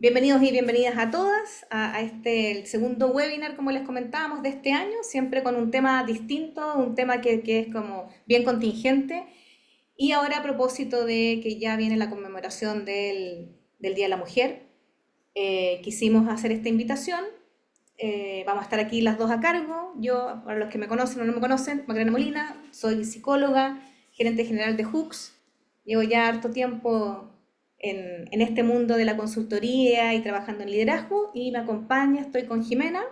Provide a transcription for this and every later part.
Bienvenidos y bienvenidas a todas a este el segundo webinar, como les comentábamos, de este año, siempre con un tema distinto, un tema que es como bien contingente. Y ahora a propósito de que ya viene la conmemoración del Día de la Mujer, quisimos hacer esta invitación. Vamos a estar aquí las dos a cargo. Yo, para los que me conocen o no me conocen, Magdalena Molina, soy psicóloga, gerente general de Hooks. Llevo ya harto tiempo en este mundo de la consultoría y trabajando en liderazgo y me acompaña, estoy con Jimena.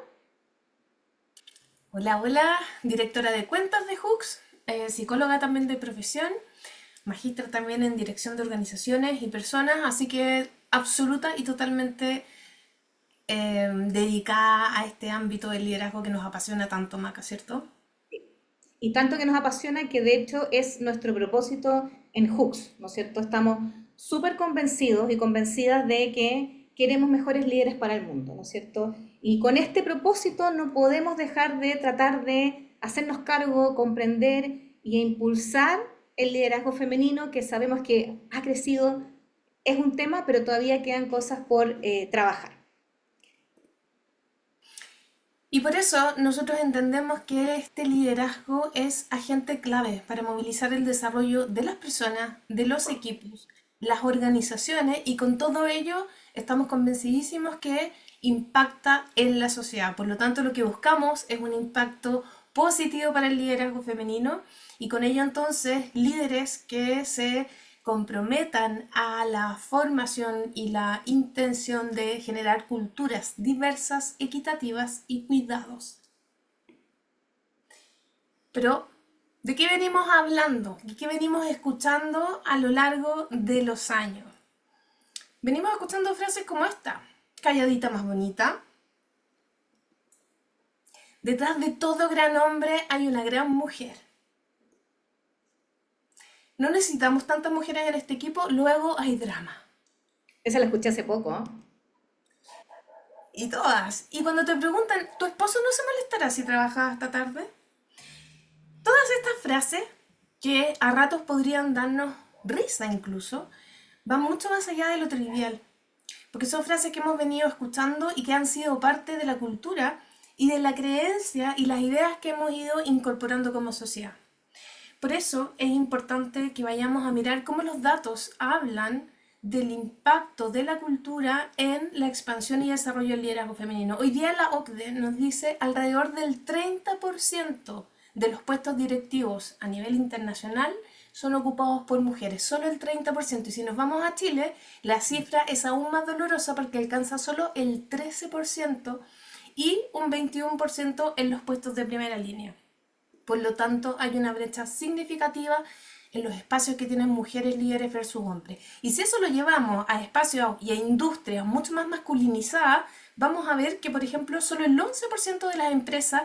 Hola, hola, directora de cuentas de Hooks, psicóloga también de profesión, magíster también en dirección de organizaciones y personas, así que absoluta y totalmente dedicada a este ámbito del liderazgo que nos apasiona tanto, Maca, ¿cierto? Y tanto que nos apasiona que de hecho es nuestro propósito en Hooks, ¿no es cierto? Estamos súper convencidos y convencidas de que queremos mejores líderes para el mundo, ¿no es cierto? Y con este propósito no podemos dejar de tratar de hacernos cargo, comprender y impulsar el liderazgo femenino que sabemos que ha crecido, es un tema, pero todavía quedan cosas por trabajar. Y por eso nosotros entendemos que este liderazgo es agente clave para movilizar el desarrollo de las personas, de los equipos, las organizaciones y con todo ello estamos convencidísimos que impacta en la sociedad. Por lo tanto, lo que buscamos es un impacto positivo para el liderazgo femenino y con ello entonces líderes que se comprometan a la formación y la intención de generar culturas diversas, equitativas y cuidados. Pero, ¿de qué venimos hablando? ¿De qué venimos escuchando a lo largo de los años? Venimos escuchando frases como esta: calladita más bonita. Detrás de todo gran hombre hay una gran mujer. No necesitamos tantas mujeres en este equipo, luego hay drama. Esa la escuché hace poco, ¿eh? Y todas. Y cuando te preguntan, ¿tu esposo no se molestará si trabajas hasta tarde? Todas estas frases, que a ratos podrían darnos risa incluso, van mucho más allá de lo trivial. Porque son frases que hemos venido escuchando y que han sido parte de la cultura y de la creencia y las ideas que hemos ido incorporando como sociedad. Por eso es importante que vayamos a mirar cómo los datos hablan del impacto de la cultura en la expansión y desarrollo del liderazgo femenino. Hoy día la OCDE nos dice alrededor del 30% de los puestos directivos a nivel internacional son ocupados por mujeres, solo el 30%. Y si nos vamos a Chile, la cifra es aún más dolorosa porque alcanza solo el 13% y un 21% en los puestos de primera línea. Por lo tanto, hay una brecha significativa en los espacios que tienen mujeres líderes versus hombres. Y si eso lo llevamos a espacios y a industrias mucho más masculinizadas, vamos a ver que, por ejemplo, solo el 11% de las empresas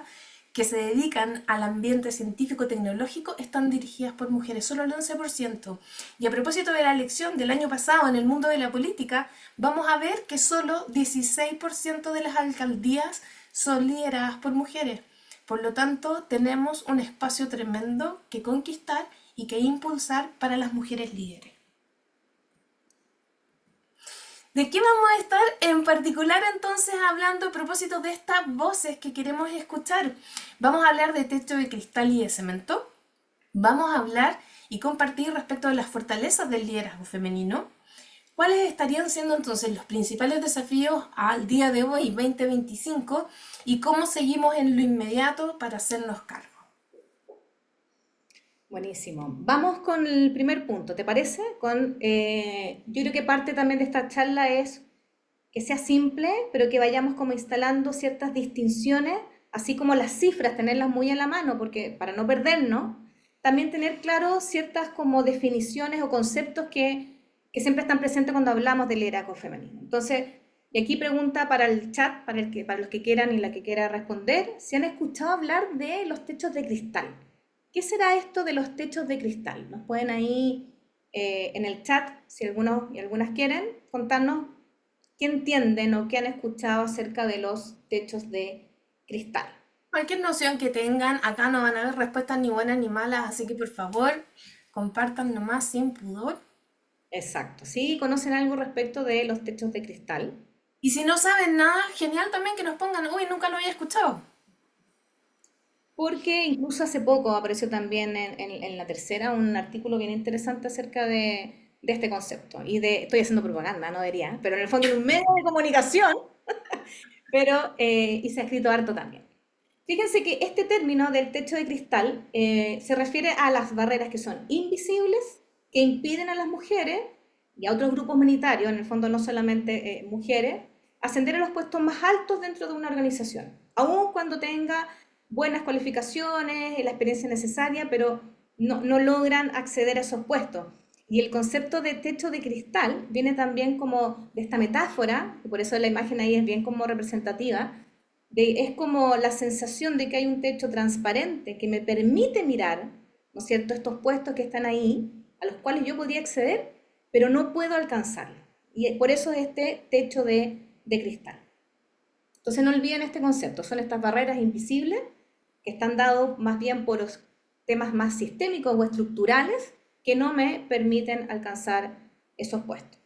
que se dedican al ambiente científico-tecnológico están dirigidas por mujeres, solo el 11%. Y a propósito de la elección del año pasado en el mundo de la política, vamos a ver que solo 16% de las alcaldías son lideradas por mujeres. Por lo tanto, tenemos un espacio tremendo que conquistar y que impulsar para las mujeres líderes. ¿De qué vamos a estar en particular entonces hablando a propósito de estas voces que queremos escuchar? Vamos a hablar de techo de cristal y de cemento. Vamos a hablar y compartir respecto de las fortalezas del liderazgo femenino. ¿Cuáles estarían siendo entonces los principales desafíos al día de hoy, 2025, y cómo seguimos en lo inmediato para hacernos cargo? Buenísimo. Vamos con el primer punto, ¿te parece? Yo creo que parte también de esta charla es que sea simple, pero que vayamos como instalando ciertas distinciones, así como las cifras, tenerlas muy a la mano, porque para no perdernos, también tener claro ciertas como definiciones o conceptos que siempre están presentes cuando hablamos del liderazgo femenino. Entonces, y aquí pregunta para el chat, para los que quieran y la que quiera responder, si han escuchado hablar de los techos de cristal. ¿Qué será esto de los techos de cristal? Nos pueden ahí en el chat, si algunos y algunas quieren, contarnos qué entienden o qué han escuchado acerca de los techos de cristal. Cualquier noción que tengan, acá no van a haber respuestas ni buenas ni malas, así que por favor, compartan nomás sin pudor. Exacto. ¿Sí? ¿Conocen algo respecto de los techos de cristal? Y si no saben nada, genial también que nos pongan, uy, nunca lo había escuchado. Porque incluso hace poco apareció también en La Tercera un artículo bien interesante acerca de este concepto. Estoy haciendo propaganda, no debería, pero en el fondo en un medio de comunicación, pero y se ha escrito harto también. Fíjense que este término del techo de cristal se refiere a las barreras que son invisibles, que impiden a las mujeres y a otros grupos minoritarios, en el fondo no solamente mujeres, ascender a los puestos más altos dentro de una organización, aun cuando tenga buenas cualificaciones y la experiencia necesaria, pero no logran acceder a esos puestos. Y el concepto de techo de cristal viene también como de esta metáfora, y por eso la imagen ahí es bien como representativa, es como la sensación de que hay un techo transparente que me permite mirar, ¿no es cierto?, estos puestos que están ahí, a los cuales yo podría acceder, pero no puedo alcanzarlo. Y por eso es este techo de cristal. Entonces no olviden este concepto, son estas barreras invisibles que están dados más bien por los temas más sistémicos o estructurales que no me permiten alcanzar esos puestos.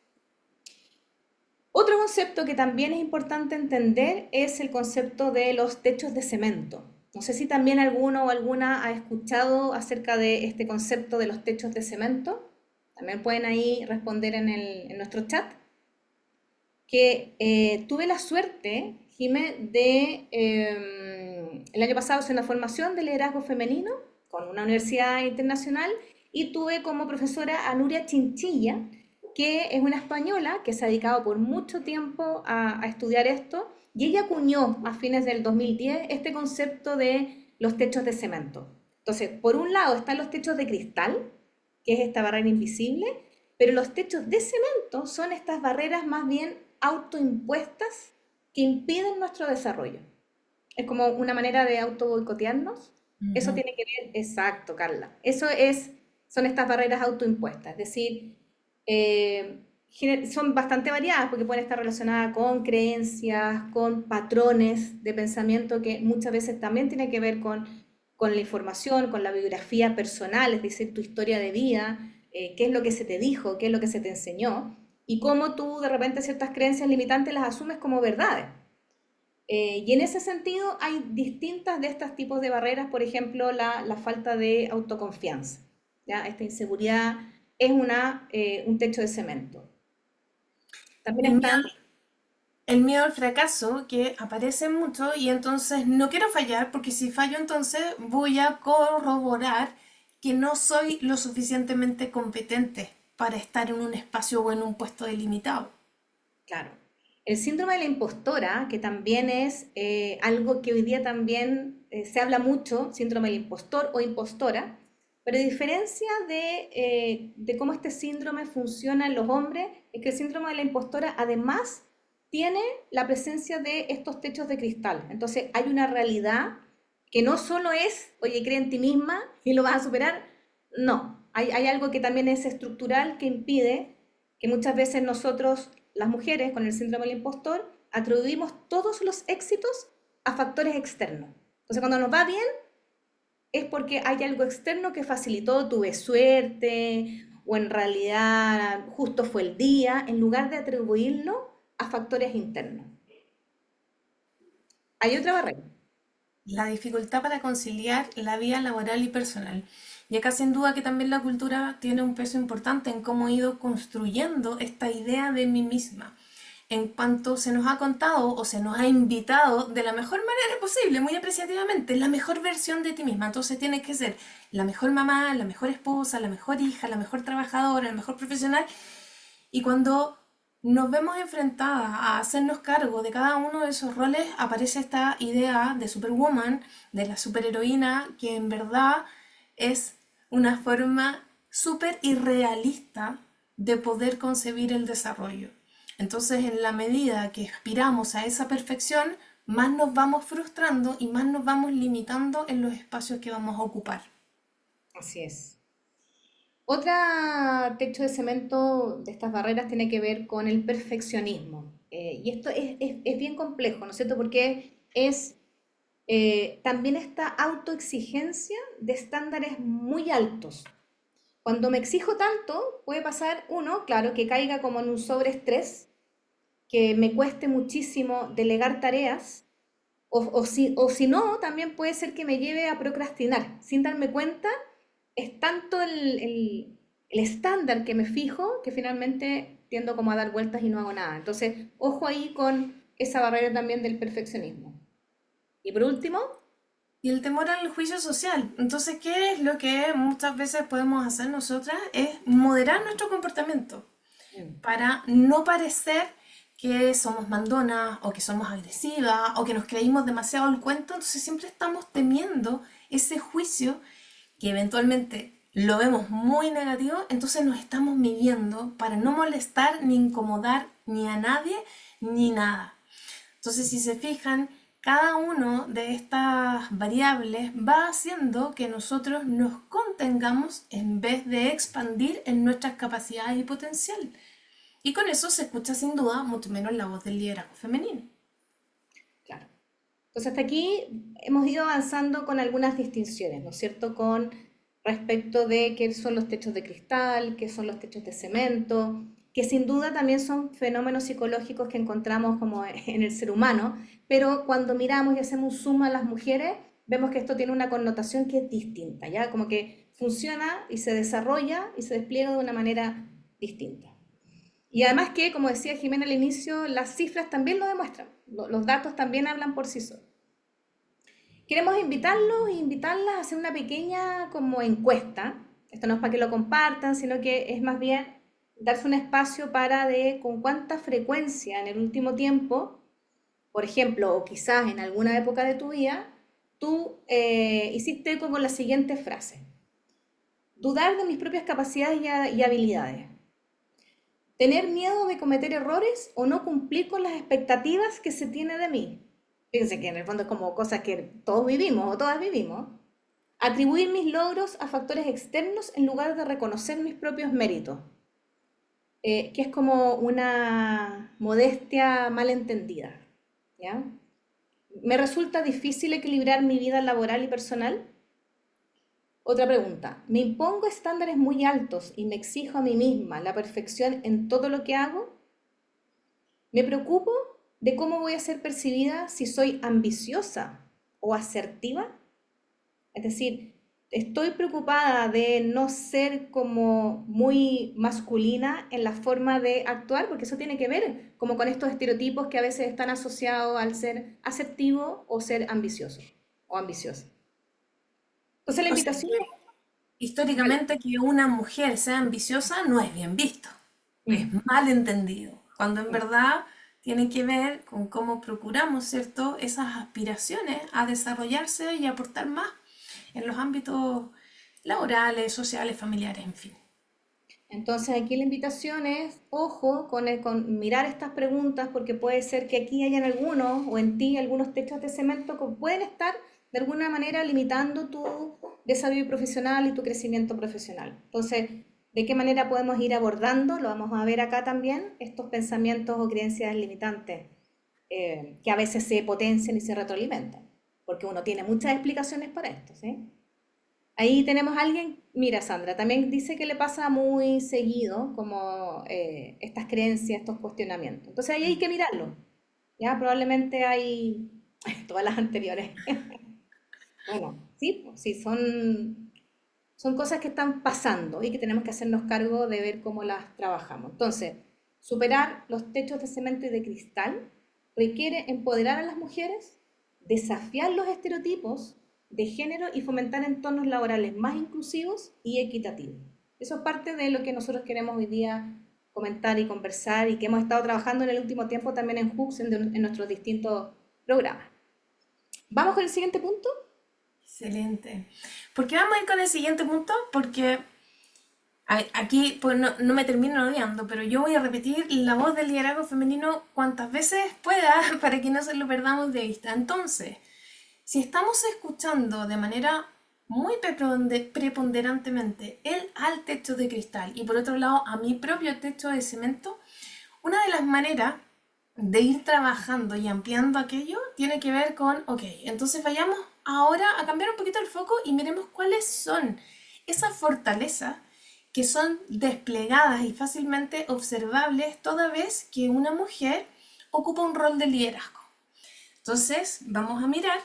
Otro concepto que también es importante entender es el concepto de los techos de cemento. No sé si también alguno o alguna ha escuchado acerca de este concepto de los techos de cemento. También pueden ahí responder en nuestro chat. Que tuve la suerte, Jimé, el año pasado hacer una formación de liderazgo femenino con una universidad internacional y tuve como profesora a Nuria Chinchilla, que es una española que se ha dedicado por mucho tiempo a estudiar esto, y ella acuñó a fines del 2010 este concepto de los techos de cemento. Entonces, por un lado están los techos de cristal, que es esta barrera invisible, pero los techos de cemento son estas barreras más bien autoimpuestas que impiden nuestro desarrollo. Es como una manera de auto boicotearnos. Eso Ujú. tiene que ver, exacto, Carla. Son estas barreras autoimpuestas. Es decir, son bastante variadas porque pueden estar relacionadas con creencias, con patrones de pensamiento que muchas veces también tienen que ver con la información, con la biografía personal, es decir, tu historia de vida, qué es lo que se te dijo, qué es lo que se te enseñó y cómo tú de repente ciertas creencias limitantes las asumes como verdades. Y en ese sentido hay distintas de estos tipos de barreras, por ejemplo, la falta de autoconfianza. ¿Ya? Esta inseguridad es un techo de cemento. También El miedo, están, el miedo al fracaso que aparece mucho y entonces no quiero fallar porque si fallo entonces voy a corroborar que no soy lo suficientemente competente para estar en un espacio o en un puesto delimitado. claro, el síndrome de la impostora, que también es algo que hoy día también se habla mucho, síndrome del impostor o impostora, pero a diferencia de cómo este síndrome funciona en los hombres, es que el síndrome de la impostora además tiene la presencia de estos techos de cristal. Entonces hay una realidad que no solo es, oye, cree en ti misma y lo vas a superar, no, hay algo que también es estructural que impide que muchas veces nosotros, las mujeres con el síndrome del impostor, atribuimos todos los éxitos a factores externos. Entonces, cuando nos va bien, es porque hay algo externo que facilitó, tuve suerte, o en realidad justo fue el día, en lugar de atribuirlo a factores internos. Hay otra barrera. La dificultad para conciliar la vida laboral y personal. Y acá sin duda que también la cultura tiene un peso importante en cómo he ido construyendo esta idea de mí misma. En cuanto se nos ha contado o se nos ha invitado de la mejor manera posible, muy apreciativamente, la mejor versión de ti misma. Entonces tienes que ser la mejor mamá, la mejor esposa, la mejor hija, la mejor trabajadora, la mejor profesional. Y cuando nos vemos enfrentadas a hacernos cargo de cada uno de esos roles, aparece esta idea de Superwoman, de la superheroína, que en verdad es una forma súper irrealista de poder concebir el desarrollo. Entonces, en la medida que aspiramos a esa perfección, más nos vamos frustrando y más nos vamos limitando en los espacios que vamos a ocupar. Así es. Otra techo de cemento de estas barreras tiene que ver con el perfeccionismo. Y esto es bien complejo, ¿no es cierto? Porque es también esta autoexigencia de estándares muy altos. Cuando me exijo tanto, puede pasar uno, claro, que caiga como en un sobreestrés que me cueste muchísimo delegar tareas, o si no, también puede ser que me lleve a procrastinar. Sin darme cuenta, es tanto el estándar que me fijo que finalmente tiendo como a dar vueltas y no hago nada. Entonces, ojo ahí con esa barrera también del perfeccionismo. Y por último, Y el temor al juicio social. Entonces, ¿qué es lo que muchas veces podemos hacer nosotras? Es moderar nuestro comportamiento mm, para no parecer que somos mandonas o que somos agresivas o que nos creímos demasiado el cuento. Entonces, siempre estamos temiendo ese juicio que eventualmente lo vemos muy negativo, entonces nos estamos midiendo para no molestar ni incomodar ni a nadie ni nada. Entonces, si se fijan, cada uno de estas variables va haciendo que nosotros nos contengamos en vez de expandir en nuestras capacidades y potencial. Y con eso se escucha sin duda mucho menos la voz del liderazgo femenino. claro. Entonces hasta aquí hemos ido avanzando con algunas distinciones, ¿no es cierto? Con respecto de qué son los techos de cristal, qué son los techos de cemento, que sin duda también son fenómenos psicológicos que encontramos como en el ser humano, pero cuando miramos y hacemos un zoom a las mujeres, vemos que esto tiene una connotación que es distinta, ¿ya? Como que funciona y se desarrolla y se despliega de una manera distinta. Y además que, como decía Jimena al inicio, las cifras también lo demuestran, los datos también hablan por sí solos. Queremos invitarlos e invitarlas a hacer una pequeña como encuesta. Esto no es para que lo compartan, sino que es más bien darse un espacio para de con cuánta frecuencia en el último tiempo, por ejemplo, o quizás en alguna época de tu vida, tú hiciste eco con la siguiente frase. Dudar de mis propias capacidades y habilidades. Tener miedo de cometer errores o no cumplir con las expectativas que se tiene de mí. Fíjense que en el fondo es como cosas que todos vivimos o todas vivimos. Atribuir mis logros a factores externos en lugar de reconocer mis propios méritos, que es como una modestia mal entendida. ¿Ya? Me resulta difícil equilibrar mi vida laboral y personal. Otra pregunta, ¿me impongo estándares muy altos y me exijo a mí misma la perfección en todo lo que hago? ¿Me preocupo de cómo voy a ser percibida si soy ambiciosa o asertiva? Es decir, estoy preocupada de no ser como muy masculina en la forma de actuar, porque eso tiene que ver como con estos estereotipos que a veces están asociados al ser asertivo o ser ambicioso o ambiciosa. Entonces la O sea invitación que es... históricamente que una mujer sea ambiciosa no es bien visto, es Mm, mal entendido, cuando en mm. verdad tiene que ver con cómo procuramos, ¿cierto?, esas aspiraciones a desarrollarse y aportar más en los ámbitos laborales, sociales, familiares, en fin. Entonces aquí la invitación es, ojo con mirar estas preguntas porque puede ser que aquí hayan algunos o en ti algunos techos de cemento que pueden estar de alguna manera limitando tu desarrollo profesional y tu crecimiento profesional. Entonces, ¿de qué manera podemos ir abordando? Lo vamos a ver acá también, estos pensamientos o creencias limitantes que a veces se potencian y se retroalimentan, porque uno tiene muchas explicaciones para esto, ¿sí? Ahí tenemos a alguien, mira Sandra, también dice que le pasa muy seguido como estas creencias, estos cuestionamientos. Entonces ahí hay que mirarlo. Ya probablemente hay todas las anteriores. Bueno, sí, pues, sí, son cosas que están pasando y que tenemos que hacernos cargo de ver cómo las trabajamos. Entonces, superar los techos de cemento y de cristal requiere empoderar a las mujeres, desafiar los estereotipos de género y fomentar entornos laborales más inclusivos y equitativos. Eso es parte de lo que nosotros queremos hoy día comentar y conversar y que hemos estado trabajando en el último tiempo también en Hooks, en nuestros distintos programas. ¿Vamos con el siguiente punto? Excelente. ¿Por qué vamos a ir con el siguiente punto? Porque aquí pues no me termino odiando, pero yo voy a repetir la voz del liderazgo femenino cuantas veces pueda para que no se lo perdamos de vista. Entonces, si estamos escuchando de manera muy preponderantemente el al techo de cristal y por otro lado a mi propio techo de cemento, una de las maneras de ir trabajando y ampliando aquello tiene que ver con, ok, entonces vayamos ahora a cambiar un poquito el foco y miremos cuáles son esas fortalezas que son desplegadas y fácilmente observables toda vez que una mujer ocupa un rol de liderazgo. Entonces, vamos a mirar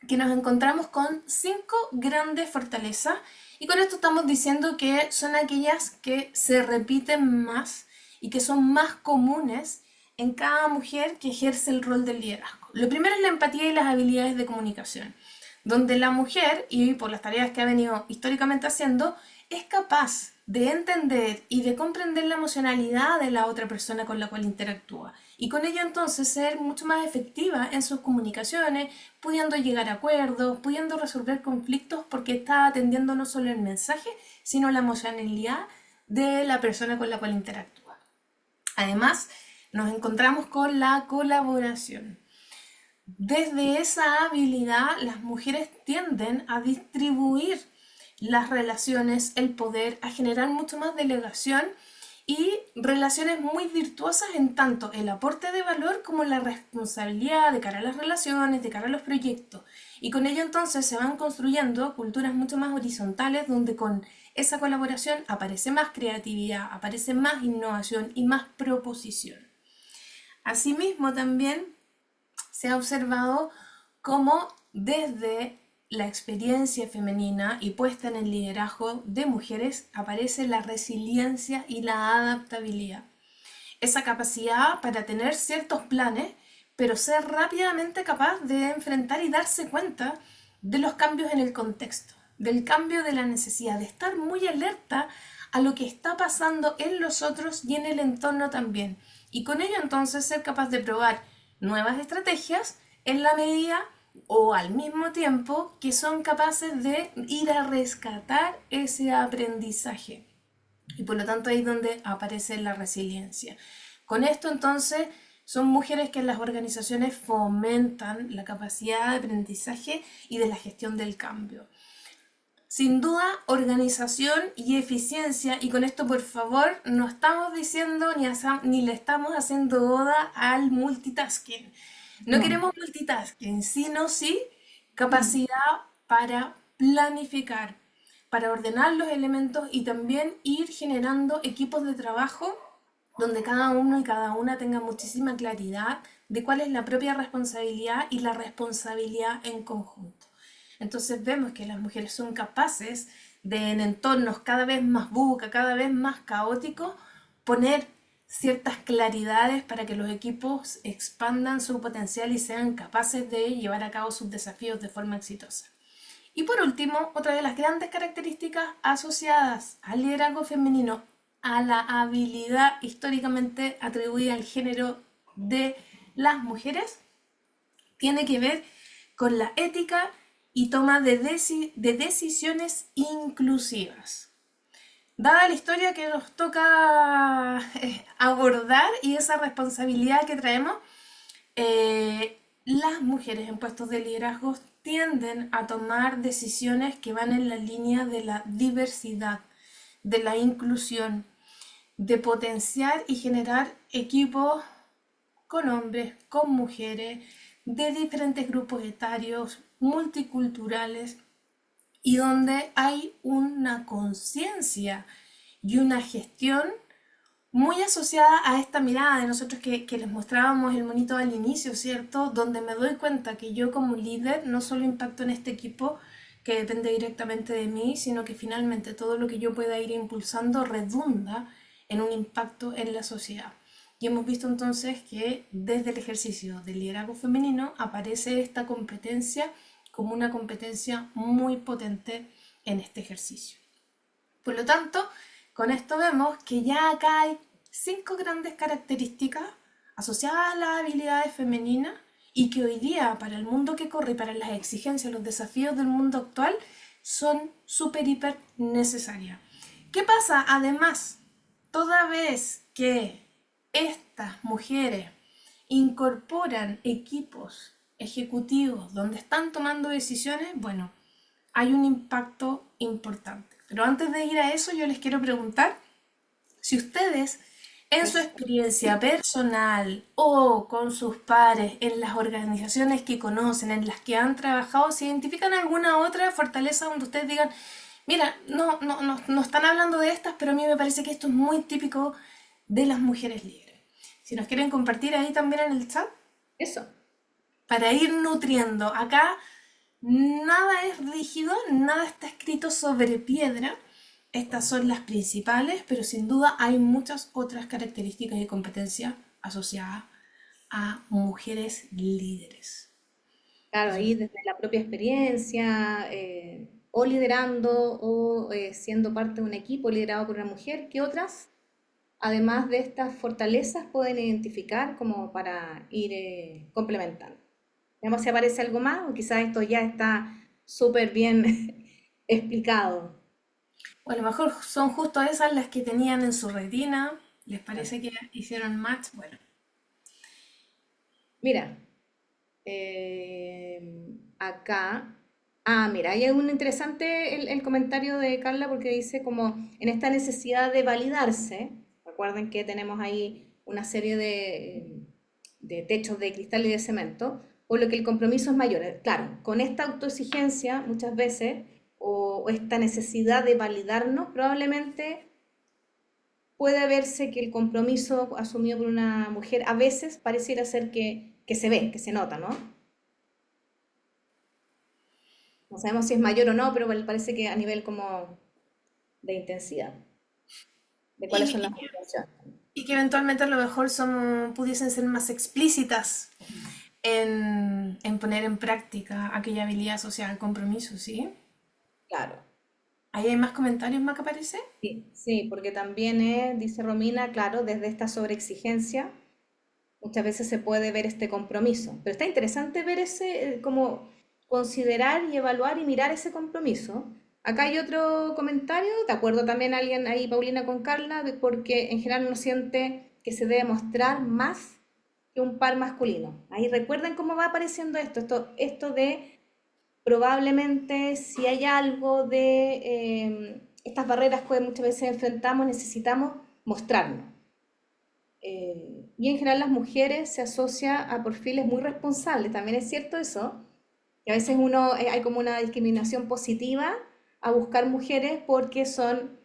que nos encontramos con 5 grandes fortalezas y con esto estamos diciendo que son aquellas que se repiten más y que son más comunes en cada mujer que ejerce el rol del liderazgo. Lo primero es la empatía y las habilidades de comunicación, donde la mujer, y por las tareas que ha venido históricamente haciendo, es capaz de entender y de comprender la emocionalidad de la otra persona con la cual interactúa. Y con ello entonces ser mucho más efectiva en sus comunicaciones, pudiendo llegar a acuerdos, pudiendo resolver conflictos porque está atendiendo no solo el mensaje, sino la emocionalidad de la persona con la cual interactúa. Además, nos encontramos con la colaboración. Desde esa habilidad, las mujeres tienden a distribuir las relaciones, el poder, a generar mucho más delegación y relaciones muy virtuosas en tanto el aporte de valor como la responsabilidad de cara a las relaciones, de cara a los proyectos. Y con ello entonces se van construyendo culturas mucho más horizontales donde con esa colaboración aparece más creatividad, aparece más innovación y más proposición. Asimismo también se ha observado cómo desde la experiencia femenina y puesta en el liderazgo de mujeres aparece la resiliencia y la adaptabilidad. Esa capacidad para tener ciertos planes, pero ser rápidamente capaz de enfrentar y darse cuenta de los cambios en el contexto, del cambio de la necesidad, de estar muy alerta a lo que está pasando en los otros y en el entorno también. Y con ello entonces ser capaz de probar nuevas estrategias en la medida o al mismo tiempo que son capaces de ir a rescatar ese aprendizaje. Y por lo tanto ahí es donde aparece la resiliencia. Con esto entonces son mujeres que en las organizaciones fomentan la capacidad de aprendizaje y de la gestión del cambio. Sin duda, organización y eficiencia, y con esto por favor no estamos diciendo ni le estamos haciendo oda al multitasking. No No. queremos multitasking, sino sí capacidad para planificar, para ordenar los elementos y también ir generando equipos de trabajo donde cada uno y cada una tenga muchísima claridad de cuál es la propia responsabilidad y la responsabilidad en conjunto. Entonces vemos que las mujeres son capaces de en entornos cada vez más buca, cada vez más caóticos, poner ciertas claridades para que los equipos expandan su potencial y sean capaces de llevar a cabo sus desafíos de forma exitosa. Y por último, otra de las grandes características asociadas al liderazgo femenino, a la habilidad históricamente atribuida al género de las mujeres, tiene que ver con la ética y toma de decisiones inclusivas. Dada la historia que nos toca abordar y esa responsabilidad que traemos, las mujeres en puestos de liderazgo tienden a tomar decisiones que van en la línea de la diversidad, de la inclusión, de potenciar y generar equipos con hombres, con mujeres, de diferentes grupos etarios, multiculturales, y donde hay una conciencia y una gestión muy asociada a esta mirada de nosotros que les mostrábamos el monito al inicio, ¿cierto? Donde me doy cuenta que yo como líder no solo impacto en este equipo que depende directamente de mí, sino que finalmente todo lo que yo pueda ir impulsando redunda en un impacto en la sociedad. Y hemos visto entonces que desde el ejercicio del liderazgo femenino aparece esta competencia como una competencia muy potente en este ejercicio. Por lo tanto, con esto vemos que ya acá hay 5 grandes características asociadas a las habilidades femeninas y que hoy día para el mundo que corre y para las exigencias, los desafíos del mundo actual son súper, hiper necesarias. ¿Qué pasa? Además, toda vez que estas mujeres incorporan equipos ejecutivos donde están tomando decisiones, bueno, hay un impacto importante. Pero antes de ir a eso, yo les quiero preguntar si ustedes, en su experiencia personal o con sus pares, en las organizaciones que conocen, en las que han trabajado, se identifican alguna otra fortaleza donde ustedes digan, mira, no están hablando de estas, pero a mí me parece que esto es muy típico de las mujeres líderes. Si nos quieren compartir ahí también en el chat, Eso. para ir nutriendo. Acá nada es rígido, nada está escrito sobre piedra. Estas son las principales, pero sin duda hay muchas otras características y competencias asociadas a mujeres líderes. Claro, ahí desde la propia experiencia, o liderando o siendo parte de un equipo liderado por una mujer, ¿qué otras, además de estas fortalezas, pueden identificar como para ir complementando? Veamos si aparece algo más o quizás esto ya está súper bien explicado. O a lo mejor son justo esas las que tenían en su retina. ¿Les parece que hicieron match? Bueno, Mira, acá, mira, hay un interesante el comentario de Carla porque dice como en esta necesidad de validarse, recuerden que tenemos ahí una serie de techos de cristal y de cemento, por lo que el compromiso es mayor. Claro, con esta autoexigencia muchas veces o esta necesidad de validarnos, probablemente puede verse que el compromiso asumido por una mujer a veces pareciera ser que se ve, que se nota, ¿no? No sabemos si es mayor o no, pero parece que a nivel como de intensidad, de cuáles son y, las motivaciones. y que eventualmente a lo mejor pudiesen ser más explícitas en poner en práctica aquella habilidad asociada al compromiso, ¿sí? Claro, ¿Ahí hay más comentarios, más que aparece? sí, sí, porque también es, dice Romina, claro, desde esta sobreexigencia muchas veces se puede ver este compromiso. Pero está interesante ver ese, como considerar y evaluar y mirar ese compromiso. Acá hay otro comentario, de acuerdo también alguien ahí, Paulina con Carla, porque en general uno siente que se debe mostrar más que un par masculino. Ahí recuerden cómo va apareciendo esto de probablemente si hay algo de estas barreras que muchas veces enfrentamos, necesitamos mostrarnos. Y en general las mujeres se asocia a perfiles muy responsables, también es cierto eso, que a veces hay como una discriminación positiva a buscar mujeres porque son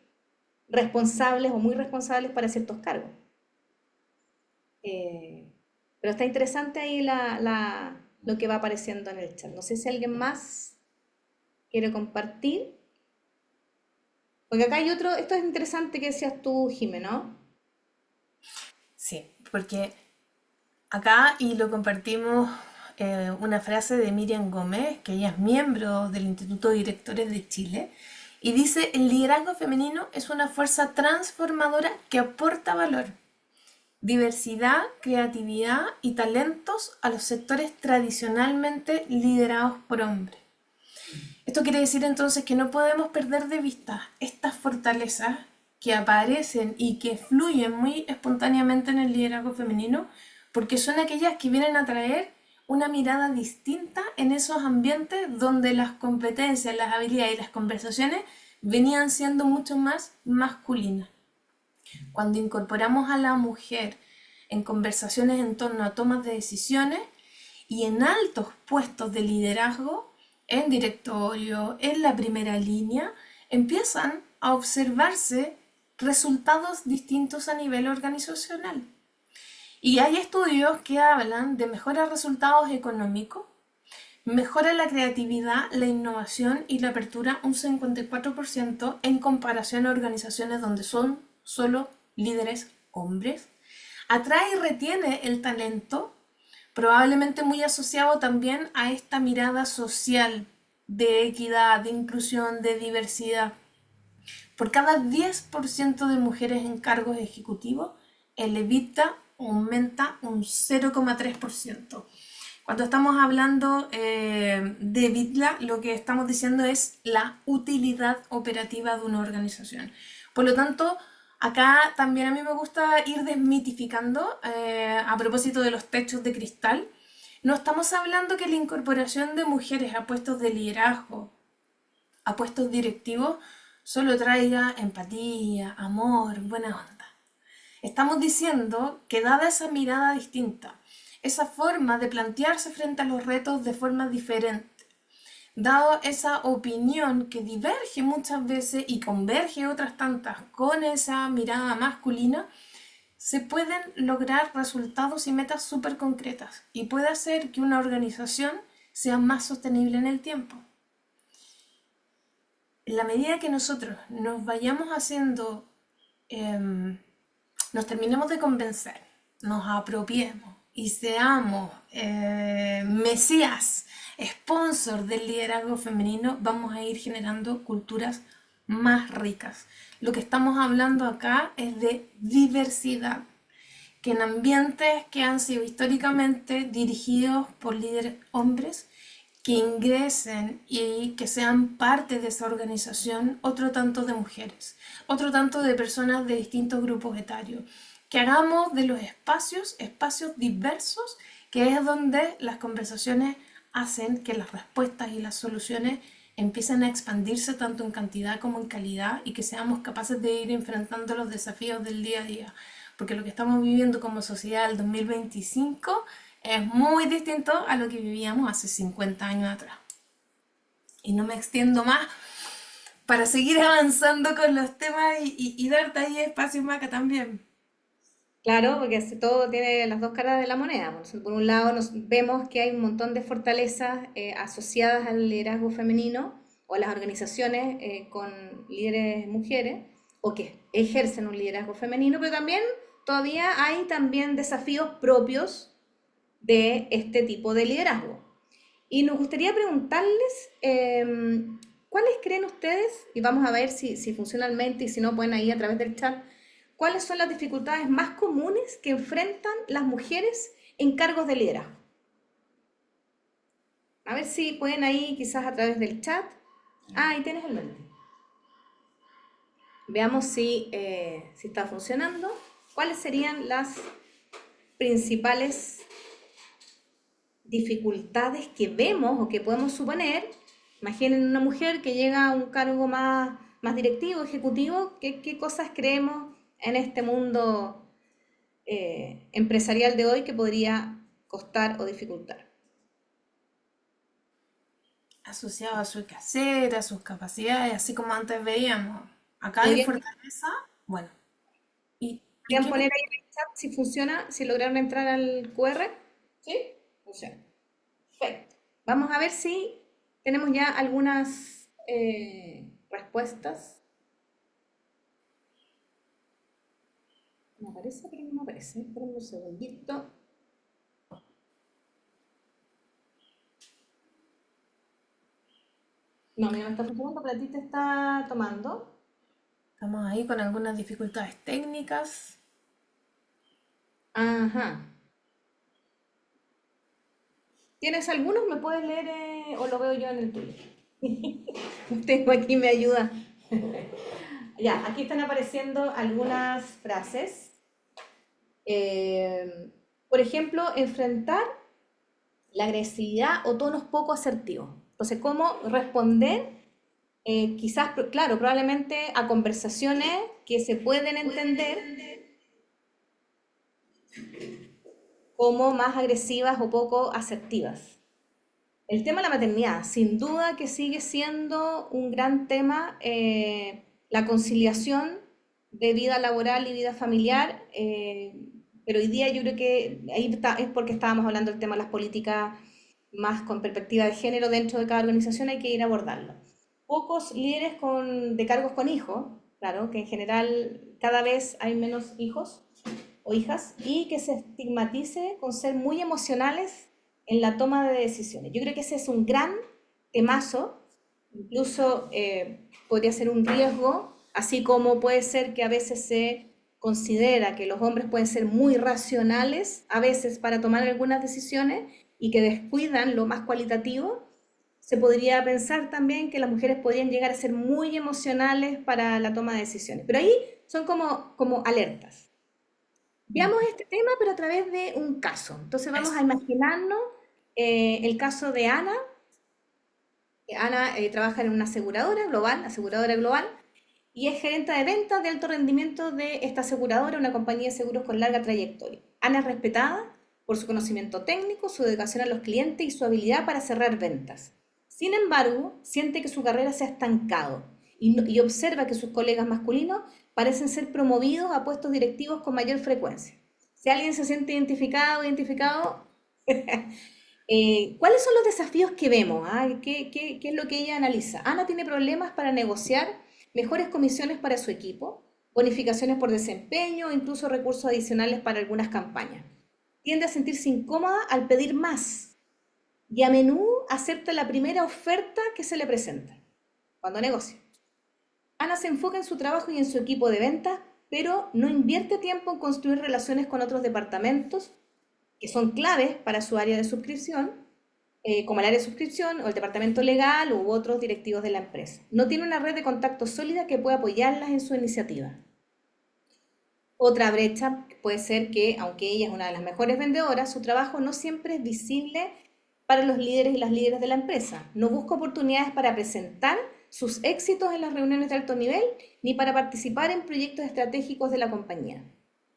responsables o muy responsables para ciertos cargos. Eh, pero está interesante ahí lo que va apareciendo en el chat. No sé si alguien más quiere compartir, porque acá hay otro, esto es interesante que decías tú, Jimé, ¿no? Sí, porque acá, y lo compartimos, una frase de Miriam Gómez, que ella es miembro del Instituto de Directores de Chile, y dice, el liderazgo femenino es una fuerza transformadora que aporta valor, diversidad, creatividad y talentos a los sectores tradicionalmente liderados por hombres. Esto quiere decir entonces que no podemos perder de vista estas fortalezas que aparecen y que fluyen muy espontáneamente en el liderazgo femenino, porque son aquellas que vienen a traer una mirada distinta en esos ambientes donde las competencias, las habilidades y las conversaciones venían siendo mucho más masculinas. Cuando incorporamos a la mujer en conversaciones en torno a tomas de decisiones y en altos puestos de liderazgo, en directorio, en la primera línea, empiezan a observarse resultados distintos a nivel organizacional. Y hay estudios que hablan de mejores resultados económicos, mejora la creatividad, la innovación y la apertura un 54% en comparación a organizaciones donde son solo líderes hombres. Atrae y retiene el talento, probablemente muy asociado también a esta mirada social de equidad, de inclusión, de diversidad. Por cada 10% de mujeres en cargos ejecutivos, el EBITDA aumenta un 0,3%. Cuando estamos hablando de EBITDA, lo que estamos diciendo es la utilidad operativa de una organización. Por lo tanto, acá también a mí me gusta ir desmitificando, a propósito de los techos de cristal. No estamos hablando que la incorporación de mujeres a puestos de liderazgo, a puestos directivos, solo traiga empatía, amor, buena onda. Estamos diciendo que dada esa mirada distinta, esa forma de plantearse frente a los retos de forma diferente, dado esa opinión que diverge muchas veces y converge otras tantas con esa mirada masculina, se pueden lograr resultados y metas súper concretas y puede hacer que una organización sea más sostenible en el tiempo. En la medida que nosotros nos vayamos haciendo, nos terminemos de convencer, nos apropiemos y seamos mesías, sponsor del liderazgo femenino, vamos a ir generando culturas más ricas. Lo que estamos hablando acá es de diversidad, que en ambientes que han sido históricamente dirigidos por líderes hombres, que ingresen y que sean parte de esa organización otro tanto de mujeres, otro tanto de personas de distintos grupos etarios, que hagamos de los espacios diversos, que es donde las conversaciones hacen que las respuestas y las soluciones empiecen a expandirse tanto en cantidad como en calidad y que seamos capaces de ir enfrentando los desafíos del día a día. Porque lo que estamos viviendo como sociedad del 2025 es muy distinto a lo que vivíamos hace 50 años atrás. Y no me extiendo más para seguir avanzando con los temas y darte ahí espacio, Maca, también. Claro, porque todo tiene las dos caras de la moneda. Por un lado, vemos que hay un montón de fortalezas asociadas al liderazgo femenino o a las organizaciones con líderes mujeres o que ejercen un liderazgo femenino, pero también todavía hay también desafíos propios de este tipo de liderazgo. Y nos gustaría preguntarles, ¿cuáles creen ustedes? Y vamos a ver si funciona el mente y si no, pueden ahí a través del chat. ¿Cuáles son las dificultades más comunes que enfrentan las mujeres en cargos de liderazgo? A ver si pueden ahí quizás a través del chat. Ah, ahí tienes el mente. Veamos si está funcionando. ¿Cuáles serían las principales dificultades que vemos o que podemos suponer? Imaginen una mujer que llega a un cargo más directivo, ejecutivo, ¿qué cosas creemos en este mundo empresarial de hoy que podría costar o dificultar? Asociado a su quehacer, a sus capacidades, así como antes veíamos. Acá hay ¿Podrían, fortaleza, bueno. ¿Y podrían qué poner ahí en el chat si funciona, si lograron entrar al QR? ¿Sí? Funciona. Perfecto. Vamos a ver si tenemos ya algunas respuestas. Me aparece, pero no me aparece. Esperen un segundito. No, mira, me está funcionando, pero a ti te está tomando. estamos ahí con algunas dificultades técnicas? Ajá. ¿Tienes algunos? ¿Me puedes leer o lo veo yo en el tuyo? Tengo aquí, me ayuda. Ya, aquí están apareciendo algunas frases. Por ejemplo, enfrentar la agresividad o tonos poco asertivos. Entonces, ¿cómo responder? Quizás, claro, probablemente a conversaciones que se pueden entender como más agresivas o poco asertivas. El tema de la maternidad, sin duda que sigue siendo un gran tema, la conciliación de vida laboral y vida familiar, pero hoy día yo creo que ahí es porque estábamos hablando del tema de las políticas más con perspectiva de género dentro de cada organización, hay que ir a abordarlo. Pocos líderes de cargos con hijos, claro, que en general cada vez hay menos hijos o hijas, y que se estigmatice con ser muy emocionales en la toma de decisiones. Yo creo que ese es un gran temazo, incluso podría ser un riesgo, así como puede ser que a veces se considera que los hombres pueden ser muy racionales a veces para tomar algunas decisiones y que descuidan lo más cualitativo. Se podría pensar también que las mujeres podrían llegar a ser muy emocionales para la toma de decisiones, pero ahí son como alertas. Veamos este tema, pero a través de un caso. Entonces vamos a Eso. imaginarnos el caso de Ana. Ana trabaja en una aseguradora global, y es gerente de ventas de alto rendimiento de esta aseguradora, una compañía de seguros con larga trayectoria. Ana es respetada por su conocimiento técnico, su dedicación a los clientes y su habilidad para cerrar ventas. Sin embargo, siente que su carrera se ha estancado y observa que sus colegas masculinos parecen ser promovidos a puestos directivos con mayor frecuencia. Si alguien se siente identificado, ¿cuáles son los desafíos que vemos? ¿Ah? ¿Qué es lo que ella analiza? Ana tiene problemas para negociar mejores comisiones para su equipo, bonificaciones por desempeño, incluso recursos adicionales para algunas campañas. Tiende a sentirse incómoda al pedir más y a menudo acepta la primera oferta que se le presenta cuando negocia. Ana se enfoca en su trabajo y en su equipo de ventas, pero no invierte tiempo en construir relaciones con otros departamentos que son claves para su área de suscripción, como el área de suscripción o el departamento legal u otros directivos de la empresa. No tiene una red de contactos sólida que pueda apoyarlas en su iniciativa. Otra brecha puede ser que, aunque ella es una de las mejores vendedoras, su trabajo no siempre es visible para los líderes y las líderes de la empresa. No busca oportunidades para presentar sus éxitos en las reuniones de alto nivel ni para participar en proyectos estratégicos de la compañía.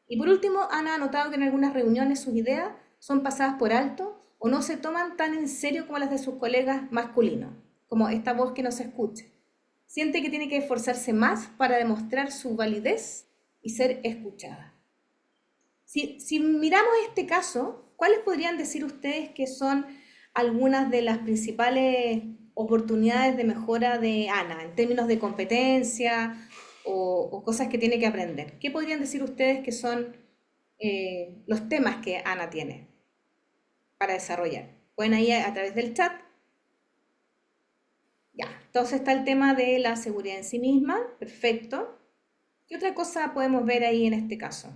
Y por último, Ana ha notado que en algunas reuniones sus ideas son pasadas por alto o no se toman tan en serio como las de sus colegas masculinos, como esta voz que no se escucha. Siente que tiene que esforzarse más para demostrar su validez y ser escuchada. Si miramos este caso, ¿cuáles podrían decir ustedes que son algunas de las principales oportunidades de mejora de Ana en términos de competencia o cosas que tiene que aprender? ¿Qué podrían decir ustedes que son los temas que Ana tiene para desarrollar? Pueden ir a través del chat. Ya, entonces está el tema de la seguridad en sí misma, perfecto. ¿Qué otra cosa podemos ver ahí en este caso?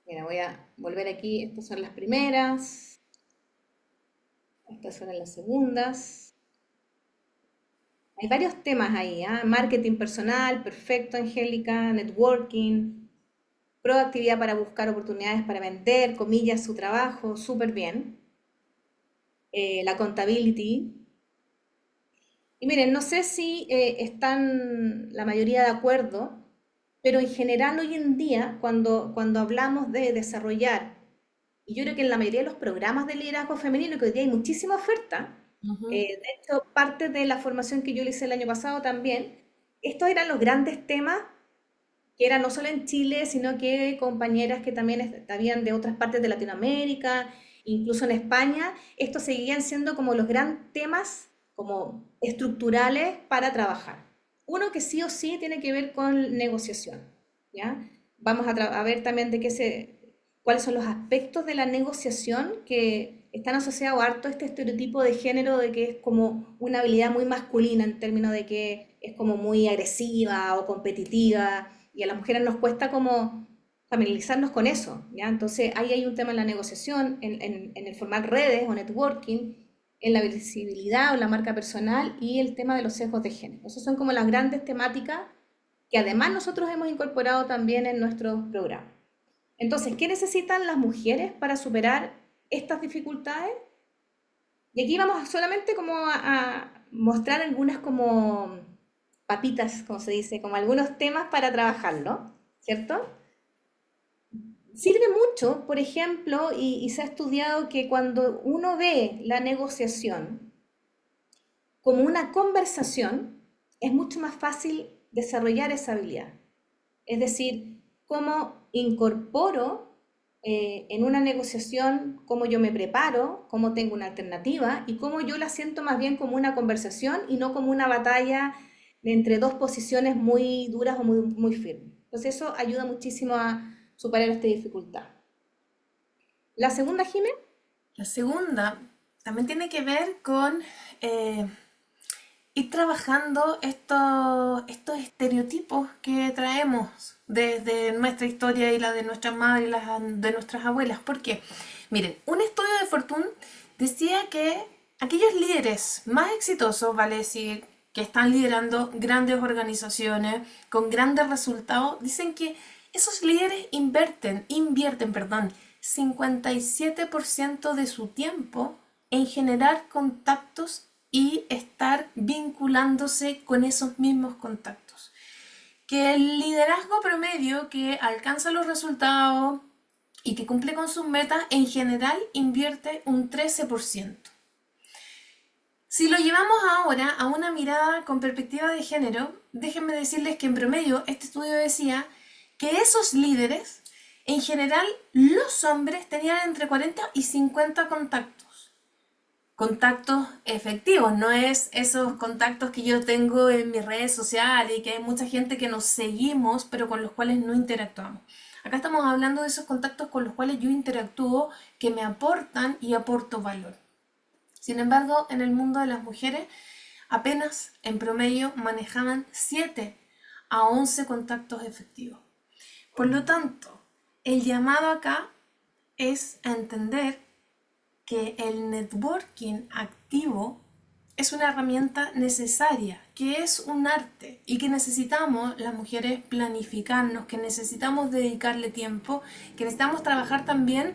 Mira, voy a volver aquí, estas son las primeras, estas son las segundas. Hay varios temas ahí, ¿ah? Marketing personal, perfecto, Angélica, networking, proactividad para buscar oportunidades para vender, comillas, su trabajo, súper bien. La accountability. Y miren, no sé si están la mayoría de acuerdo, pero en general hoy en día, cuando hablamos de desarrollar, y yo creo que en la mayoría de los programas de liderazgo femenino, que hoy día hay muchísima oferta, Ujú. de hecho, parte de la formación que yo le hice el año pasado también, estos eran los grandes temas que eran no solo en Chile, sino que compañeras que también habían de otras partes de Latinoamérica, incluso en España, estos seguían siendo como los grandes temas como estructurales para trabajar. Uno que sí o sí tiene que ver con negociación, ¿ya? Vamos a ver también cuáles son los aspectos de la negociación que están asociados harto a este estereotipo de género de que es como una habilidad muy masculina en términos de que es como muy agresiva o competitiva y a las mujeres nos cuesta como familiarizarnos con eso, ¿ya? Entonces ahí hay un tema en la negociación, en el formar redes o networking, en la visibilidad o la marca personal y el tema de los sesgos de género. Esas son como las grandes temáticas que además nosotros hemos incorporado también en nuestros programas. Entonces, ¿qué necesitan las mujeres para superar estas dificultades? Y aquí vamos solamente como a mostrar algunas como papitas, como se dice, como algunos temas para trabajarlo, ¿cierto? Sirve mucho, por ejemplo, y se ha estudiado que cuando uno ve la negociación como una conversación, es mucho más fácil desarrollar esa habilidad. Es decir, cómo incorporo en una negociación, cómo yo me preparo, cómo tengo una alternativa y cómo yo la siento más bien como una conversación y no como una batalla entre dos posiciones muy duras o muy firmes. Entonces eso ayuda muchísimo a superar esta dificultad. La segunda, Jimé, La segunda también tiene que ver con eh, ir trabajando estos estereotipos que traemos desde nuestra historia y la de nuestras madres y la de nuestras abuelas. ¿Por qué? Miren, un estudio de Fortune decía que aquellos líderes más exitosos, vale decir, que están liderando grandes organizaciones con grandes resultados, dicen que esos líderes invierten 57% de su tiempo en generar contactos y estar vinculándose con esos mismos contactos. Que el liderazgo promedio que alcanza los resultados y que cumple con sus metas, en general invierte un 13%. Si lo llevamos ahora a una mirada con perspectiva de género, déjenme decirles que en promedio este estudio decía que esos líderes, en general, los hombres tenían entre 40 y 50 contactos. Contactos efectivos, no es esos contactos que yo tengo en mis redes sociales y que hay mucha gente que nos seguimos, pero con los cuales no interactuamos. Acá estamos hablando de esos contactos con los cuales yo interactúo, que me aportan y aporto valor. Sin embargo, en el mundo de las mujeres, apenas en promedio manejaban 7 a 11 contactos efectivos. Por lo tanto, el llamado acá es a entender que el networking activo es una herramienta necesaria, que es un arte y que necesitamos las mujeres planificarnos, que necesitamos dedicarle tiempo, que necesitamos trabajar también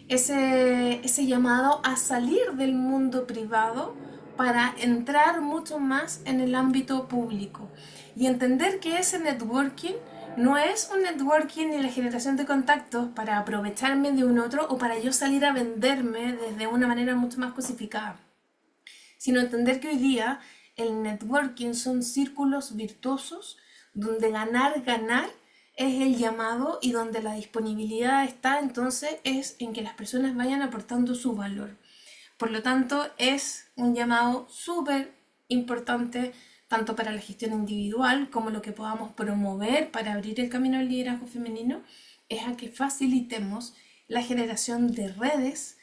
ese llamado a salir del mundo privado para entrar mucho más en el ámbito público y entender que ese networking no es un networking ni la generación de contactos para aprovecharme de un otro o para yo salir a venderme desde una manera mucho más cosificada, sino entender que hoy día el networking son círculos virtuosos donde ganar es el llamado y donde la disponibilidad está entonces es en que las personas vayan aportando su valor. Por lo tanto, es un llamado súper importante tanto para la gestión individual como lo que podamos promover para abrir el camino al liderazgo femenino, es a que facilitemos la generación de redes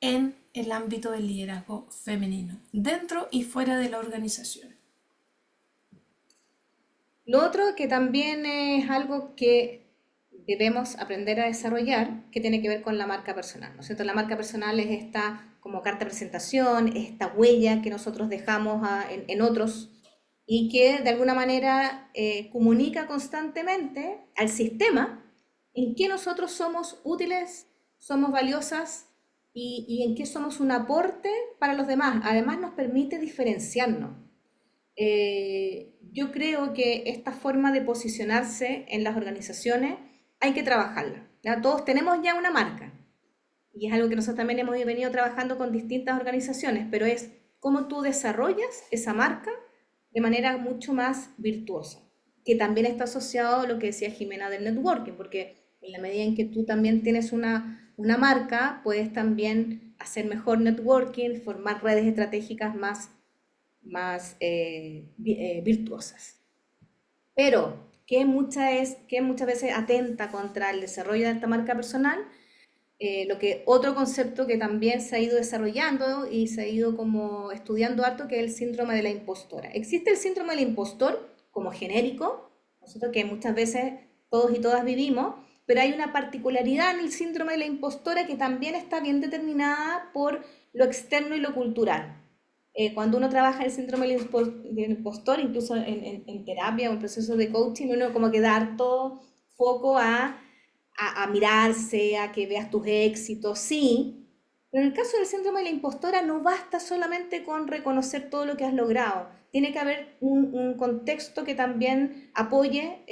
en el ámbito del liderazgo femenino, dentro y fuera de la organización. Lo otro que también es algo que debemos aprender a desarrollar, que tiene que ver con la marca personal, ¿no es cierto? La marca personal es esta como carta de presentación, es esta huella que nosotros dejamos en otros y que de alguna manera comunica constantemente al sistema en qué nosotros somos útiles, somos valiosas y en qué somos un aporte para los demás. Además nos permite diferenciarnos. Yo creo que esta forma de posicionarse en las organizaciones hay que trabajarla. ¿Ya? Todos tenemos ya una marca y es algo que nosotros también hemos venido trabajando con distintas organizaciones, pero es cómo tú desarrollas esa marca de manera mucho más virtuosa, que también está asociado a lo que decía Jimena del networking, porque en la medida en que tú también tienes una marca, puedes también hacer mejor networking, formar redes estratégicas más virtuosas. Pero, que muchas veces atenta contra el desarrollo de esta marca personal? Lo que otro concepto que también se ha ido desarrollando y se ha ido como estudiando harto, que es el síndrome de la impostora. Existe el síndrome del impostor como genérico, nosotros que muchas veces todos y todas vivimos, pero hay una particularidad en el síndrome de la impostora que también está bien determinada por lo externo y lo cultural. Cuando uno trabaja el síndrome del impostor, incluso en terapia o en procesos de coaching, uno como que da harto foco a mirarse, a que veas tus éxitos, sí, pero en el caso del síndrome de la impostora no basta solamente con reconocer todo lo que has logrado, tiene que haber un contexto que también apoye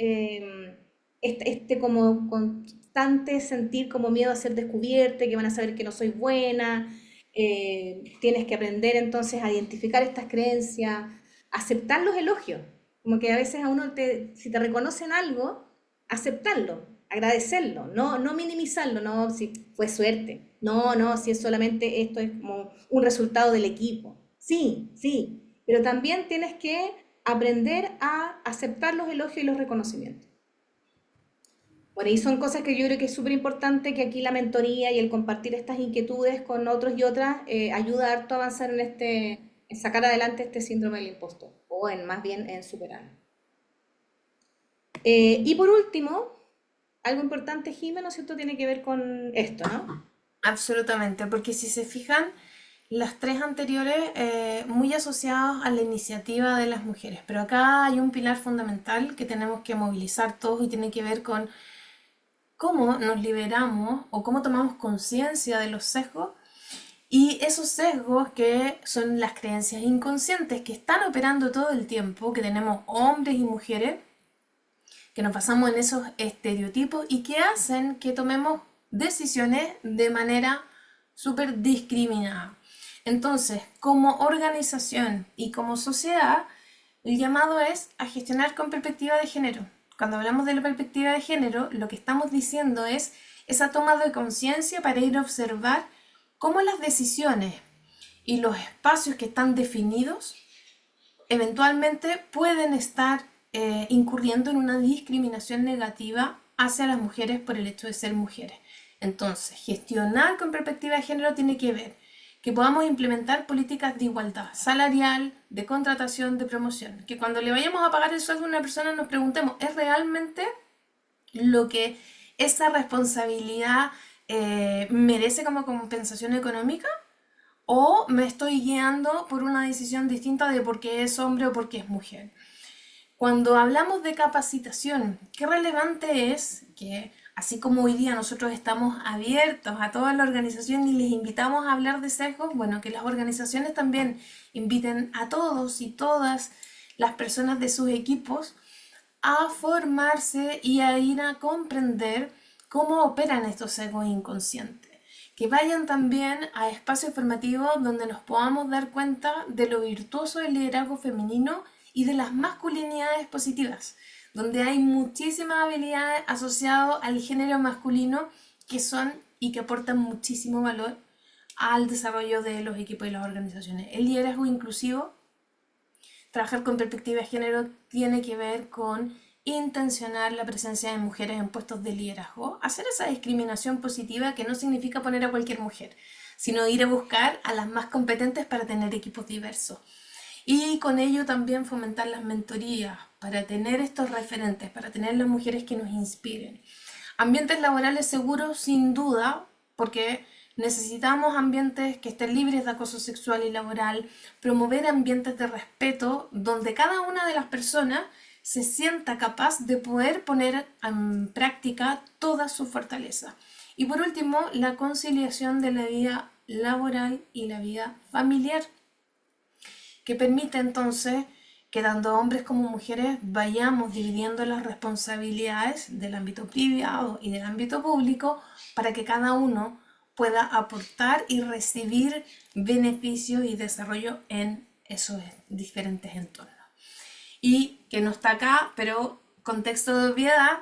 este como constante sentir como miedo a ser descubierta, que van a saber que no soy buena, tienes que aprender entonces a identificar estas creencias, aceptar los elogios, como que a veces a uno si te reconocen algo, aceptarlo, agradecerlo, no minimizarlo, no si fue suerte, no, si es solamente esto es como un resultado del equipo. Sí, sí, pero también tienes que aprender a aceptar los elogios y los reconocimientos. Bueno, y son cosas que yo creo que es súper importante que aquí la mentoría y el compartir estas inquietudes con otros y otras ayuda harto a avanzar en sacar adelante este síndrome del impostor, o en más bien en superarlo. Y por último, algo importante, Jimena, ¿no es cierto? Tiene que ver con esto, ¿no? Absolutamente, porque si se fijan, las tres anteriores muy asociados a la iniciativa de las mujeres, pero acá hay un pilar fundamental que tenemos que movilizar todos y tiene que ver con cómo nos liberamos o cómo tomamos conciencia de los sesgos y esos sesgos que son las creencias inconscientes que están operando todo el tiempo, que tenemos hombres y mujeres, que nos basamos en esos estereotipos y que hacen que tomemos decisiones de manera súper discriminada. Entonces, como organización y como sociedad, El llamado es a gestionar con perspectiva de género. Cuando hablamos de la perspectiva de género, lo que estamos diciendo es esa toma de conciencia para ir a observar cómo las decisiones y los espacios que están definidos eventualmente pueden estar incurriendo en una discriminación negativa hacia las mujeres por el hecho de ser mujeres. Entonces, gestionar con perspectiva de género tiene que ver que podamos implementar políticas de igualdad salarial, de contratación, de promoción. Que cuando le vayamos a pagar el sueldo a una persona nos preguntemos, ¿es realmente lo que esa responsabilidad merece como compensación económica? ¿O me estoy guiando por una decisión distinta de por qué es hombre o por qué es mujer? Cuando hablamos de capacitación, qué relevante es que, así como hoy día nosotros estamos abiertos a toda la organización y les invitamos a hablar de sesgos, bueno, que las organizaciones también inviten a todos y todas las personas de sus equipos a formarse y a ir a comprender cómo operan estos sesgos inconscientes. Que vayan también a espacios formativos donde nos podamos dar cuenta de lo virtuoso del liderazgo femenino y de las masculinidades positivas, donde hay muchísimas habilidades asociadas al género masculino que son y que aportan muchísimo valor al desarrollo de los equipos y las organizaciones. El liderazgo inclusivo, trabajar con perspectiva de género, tiene que ver con intencionar la presencia de mujeres en puestos de liderazgo, hacer esa discriminación positiva que no significa poner a cualquier mujer, sino ir a buscar a las más competentes para tener equipos diversos. Y con ello también fomentar las mentorías para tener estos referentes, para tener las mujeres que nos inspiren. Ambientes laborales seguros, sin duda, porque necesitamos ambientes que estén libres de acoso sexual y laboral, promover ambientes de respeto donde cada una de las personas se sienta capaz de poder poner en práctica toda su fortaleza. Y por último, la conciliación de la vida laboral y la vida familiar, que permite entonces que tanto hombres como mujeres vayamos dividiendo las responsabilidades del ámbito privado y del ámbito público para que cada uno pueda aportar y recibir beneficios y desarrollo en esos diferentes entornos. Y que no está acá, pero contexto de obviedad,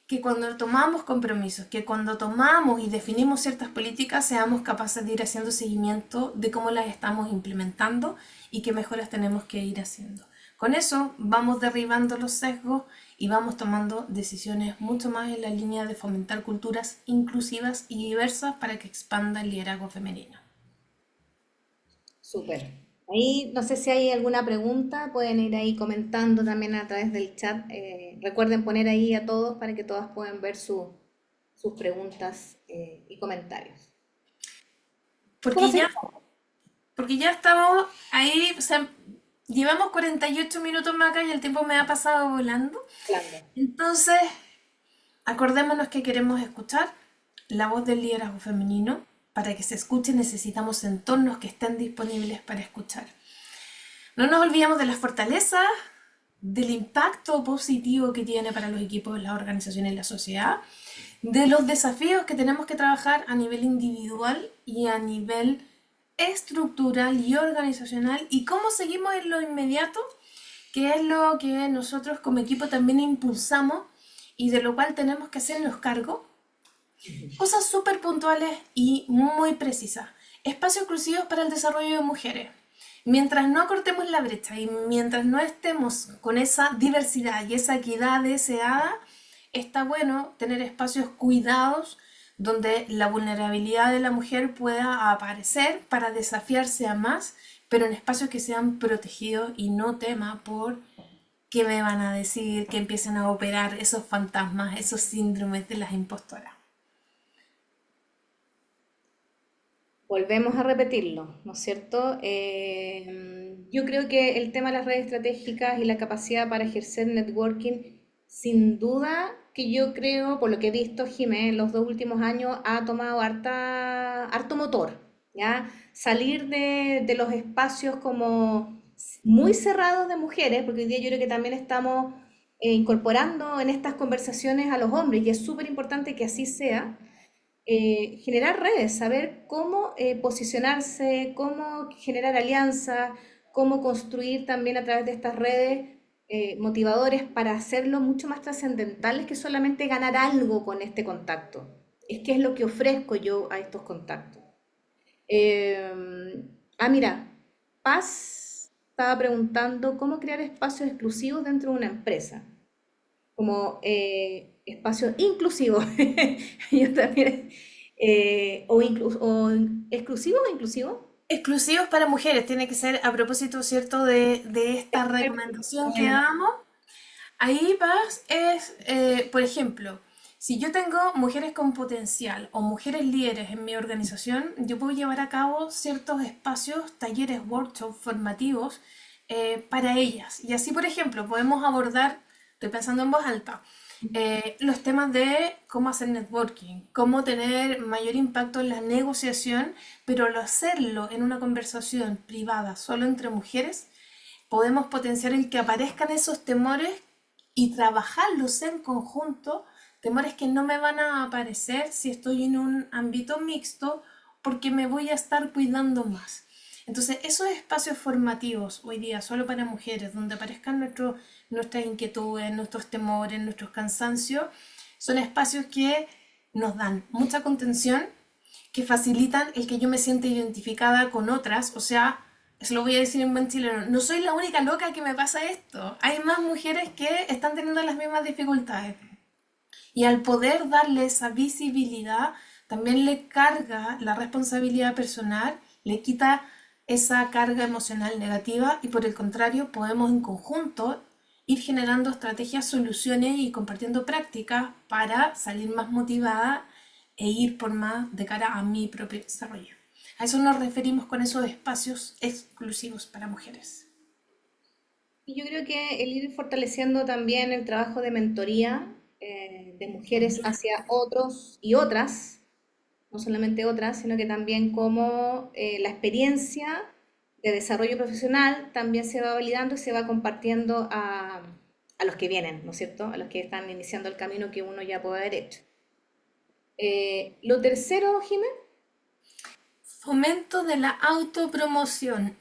que cuando tomamos compromisos, que cuando tomamos y definimos ciertas políticas, seamos capaces de ir haciendo seguimiento de cómo las estamos implementando y qué mejoras tenemos que ir haciendo. Con eso vamos derribando los sesgos y vamos tomando decisiones mucho más en la línea de fomentar culturas inclusivas y diversas para que expanda el liderazgo femenino. Súper. Ahí no sé si hay alguna pregunta, pueden ir ahí comentando también a través del chat. Recuerden poner ahí a todos para que todas puedan ver sus preguntas y comentarios. ¿Cómo Porque se ya, llama? porque ya estamos ahí, o sea, llevamos 48 minutos más acá y el tiempo me ha pasado volando. Hablando. Entonces, acordémonos que queremos escuchar la voz del liderazgo femenino. Para que se escuche necesitamos entornos que estén disponibles para escuchar. No nos olvidemos de las fortalezas, del impacto positivo que tiene para los equipos, las organizaciones y la sociedad, de los desafíos que tenemos que trabajar a nivel individual y a nivel estructural y organizacional y cómo seguimos en lo inmediato, que es lo que nosotros como equipo también impulsamos y de lo cual tenemos que hacernos cargo. Cosas súper puntuales y muy precisas. Espacios exclusivos para el desarrollo de mujeres. Mientras no cortemos la brecha y mientras no estemos con esa diversidad y esa equidad deseada, está bueno tener espacios cuidados donde la vulnerabilidad de la mujer pueda aparecer para desafiarse a más, pero en espacios que sean protegidos y no tema por qué me van a decir, que empiecen a operar esos fantasmas, esos síndromes de las impostoras. Volvemos a repetirlo, ¿no es cierto? Yo creo que el tema de las redes estratégicas y la capacidad para ejercer networking, sin duda que yo creo, por lo que he visto, Jimé, en los 2 últimos años ha tomado harto motor, ¿ya? Salir de los espacios como muy cerrados de mujeres, porque hoy día yo creo que también estamos incorporando en estas conversaciones a los hombres, y es súper importante que así sea generar redes, saber cómo posicionarse, cómo generar alianzas, cómo construir también a través de estas redes motivadores para hacerlo mucho más trascendentales que solamente ganar algo con este contacto. Es que es lo que ofrezco yo a estos contactos. Mira, Paz estaba preguntando cómo crear espacios exclusivos dentro de una empresa, como espacios inclusivos. Yo también, o exclusivos o inclusivos. Exclusivos para mujeres, tiene que ser a propósito, ¿cierto?, de esta recomendación que damos. Ahí vas, por ejemplo, si yo tengo mujeres con potencial o mujeres líderes en mi organización, yo puedo llevar a cabo ciertos espacios, talleres, workshops formativos para ellas. Y así, por ejemplo, podemos abordar, estoy pensando en voz alta, los temas de cómo hacer networking, cómo tener mayor impacto en la negociación, pero al hacerlo en una conversación privada, solo entre mujeres, podemos potenciar el que aparezcan esos temores y trabajarlos en conjunto, temores que no me van a aparecer si estoy en un ámbito mixto porque me voy a estar cuidando más. Entonces, esos espacios formativos hoy día solo para mujeres, donde aparezcan nuestras inquietudes, nuestros temores, nuestros cansancios, son espacios que nos dan mucha contención, que facilitan el que yo me sienta identificada con otras, o sea, eso lo voy a decir en buen chileno, no soy la única loca que me pasa esto, hay más mujeres que están teniendo las mismas dificultades. Y al poder darle esa visibilidad, también le carga la responsabilidad personal, le quita esa carga emocional negativa y por el contrario podemos en conjunto ir generando estrategias, soluciones y compartiendo prácticas para salir más motivada e ir por más de cara a mi propio desarrollo. A eso nos referimos con esos espacios exclusivos para mujeres. Y yo creo que el ir fortaleciendo también el trabajo de mentoría de mujeres hacia otros y otras, no solamente otras, sino que también como la experiencia de desarrollo profesional también se va validando y se va compartiendo a los que vienen, ¿no es cierto? A los que están iniciando el camino que uno ya puede haber hecho. Lo tercero, Jiménez, Fomento de la autopromoción.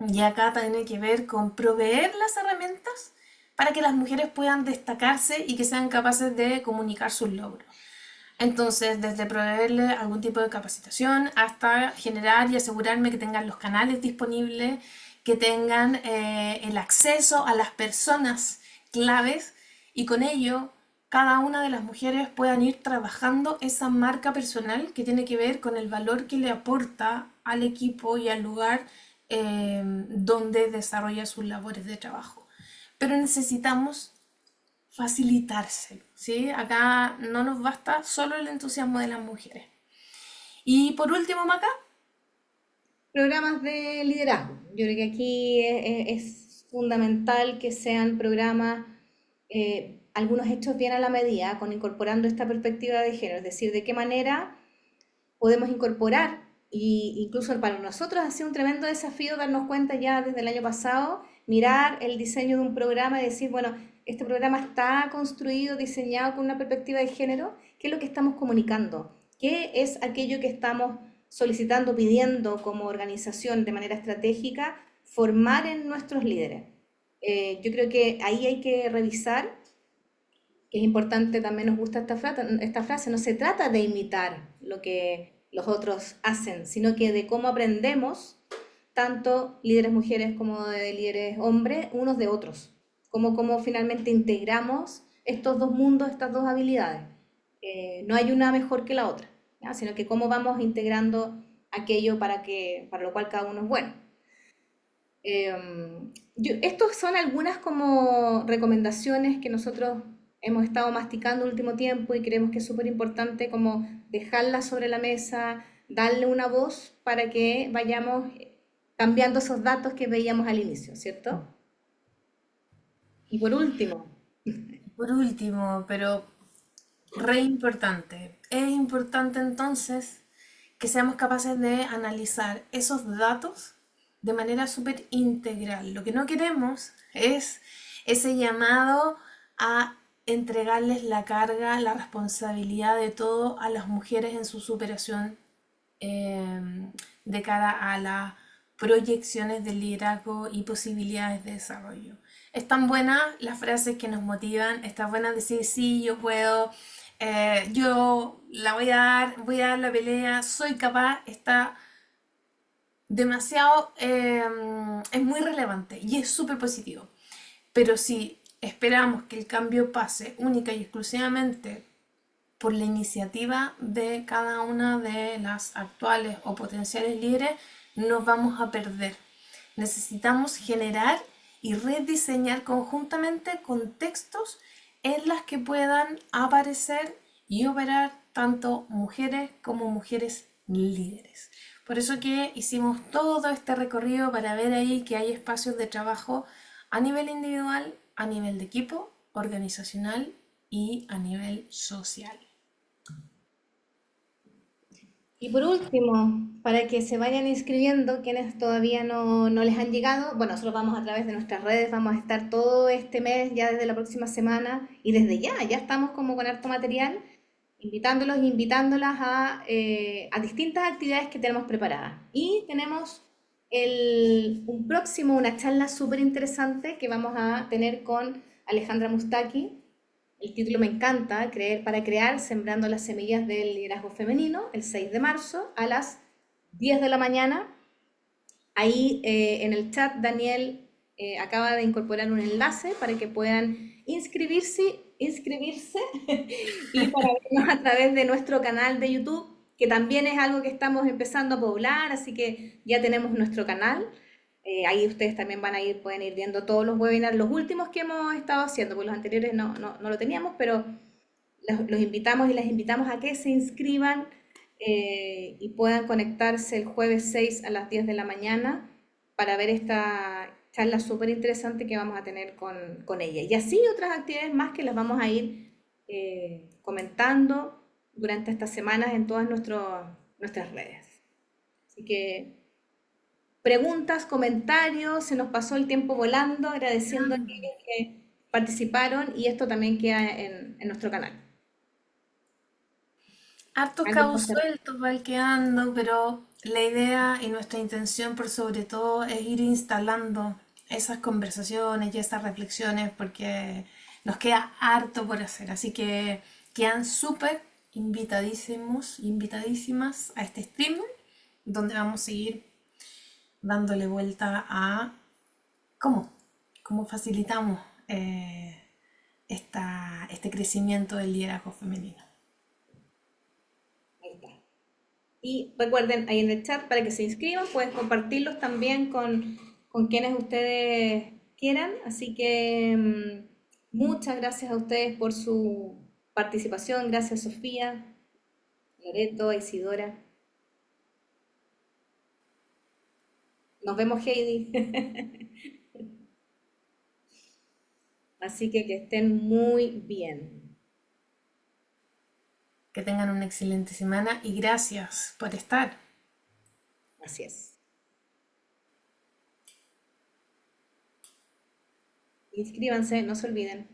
Y acá tiene que ver con proveer las herramientas para que las mujeres puedan destacarse y que sean capaces de comunicar sus logros. Entonces, desde proveerle algún tipo de capacitación hasta generar y asegurarme que tengan los canales disponibles, que tengan el acceso a las personas claves y con ello cada una de las mujeres puedan ir trabajando esa marca personal que tiene que ver con el valor que le aporta al equipo y al lugar donde desarrolla sus labores de trabajo. Pero necesitamos facilitárselo, ¿sí? Acá no nos basta solo el entusiasmo de las mujeres. Y por último, Maca, programas de liderazgo. Yo creo que aquí es fundamental que sean programas, algunos hechos bien a la medida, con incorporando esta perspectiva de género, es decir, de qué manera podemos incorporar, y incluso para nosotros ha sido un tremendo desafío darnos cuenta ya desde el año pasado, mirar el diseño de un programa y decir, bueno, este programa está construido, diseñado con una perspectiva de género, ¿qué es lo que estamos comunicando? ¿Qué es aquello que estamos solicitando, pidiendo como organización de manera estratégica, formar en nuestros líderes? Yo creo que ahí hay que revisar, que es importante, también nos gusta esta frase, no se trata de imitar lo que los otros hacen, sino que de cómo aprendemos, tanto líderes mujeres como de líderes hombres, unos de otros. Cómo finalmente integramos estos dos mundos, estas dos habilidades. No hay una mejor que la otra, ¿ya? Sino que cómo vamos integrando aquello para lo cual cada uno es bueno. Estos son algunas como recomendaciones que nosotros hemos estado masticando el último tiempo y creemos que es súper importante como dejarlas sobre la mesa, darle una voz para que vayamos cambiando esos datos que veíamos al inicio, ¿cierto? Y por último, por último, pero re importante, es importante entonces que seamos capaces de analizar esos datos de manera súper integral. Lo que no queremos es ese llamado a entregarles la carga, la responsabilidad de todo a las mujeres en su superación de cara a la proyecciones de liderazgo y posibilidades de desarrollo. Están buenas las frases que nos motivan, está buena decir sí, yo puedo, yo la voy a dar la pelea, soy capaz, está demasiado, es muy relevante y es súper positivo. Pero si esperamos que el cambio pase única y exclusivamente por la iniciativa de cada una de las actuales o potenciales líderes, nos vamos a perder. Necesitamos generar y rediseñar conjuntamente contextos en las que puedan aparecer y operar tanto mujeres como mujeres líderes. Por eso que hicimos todo este recorrido para ver ahí que hay espacios de trabajo a nivel individual, a nivel de equipo, organizacional y a nivel social. Y por último, para que se vayan inscribiendo quienes todavía no les han llegado, bueno, nosotros vamos a través de nuestras redes, vamos a estar todo este mes, ya desde la próxima semana y desde ya estamos como con harto material, invitándolos e invitándolas a distintas actividades que tenemos preparadas. Y tenemos una charla súper interesante que vamos a tener con Alejandra Mustaki. El título me encanta, Creer para Crear, Sembrando las Semillas del Liderazgo Femenino, el 6 de marzo a las 10 de la mañana. Ahí en el chat Daniel acaba de incorporar un enlace para que puedan inscribirse y para vernos a través de nuestro canal de YouTube, que también es algo que estamos empezando a poblar, así que ya tenemos nuestro canal. Ahí ustedes también pueden ir viendo todos los webinars, los últimos que hemos estado haciendo, porque los anteriores no lo teníamos, pero los invitamos y las invitamos a que se inscriban y puedan conectarse el jueves 6 a las 10 de la mañana para ver esta charla súper interesante que vamos a tener con ella. Y así otras actividades más que las vamos a ir comentando durante estas semanas en todas nuestras redes. Así que preguntas, comentarios, se nos pasó el tiempo volando, agradeciendo a aquellos que participaron y esto también queda en nuestro canal. Hartos ¿Algo cabos más? sueltos van quedando, pero la idea y nuestra intención por sobre todo es ir instalando esas conversaciones y esas reflexiones porque nos queda harto por hacer. Así que quedan súper invitadísimos, invitadísimas a este stream donde vamos a seguir dándole vuelta a cómo facilitamos este crecimiento del liderazgo femenino. Ahí está. Y recuerden ahí en el chat para que se inscriban, pueden compartirlos también con quienes ustedes quieran. Así que muchas gracias a ustedes por su participación. Gracias Sofía, Loreto, Isidora. Nos vemos Heidi. Así que estén muy bien. Que tengan una excelente semana y gracias por estar. Así es. Inscríbanse, no se olviden.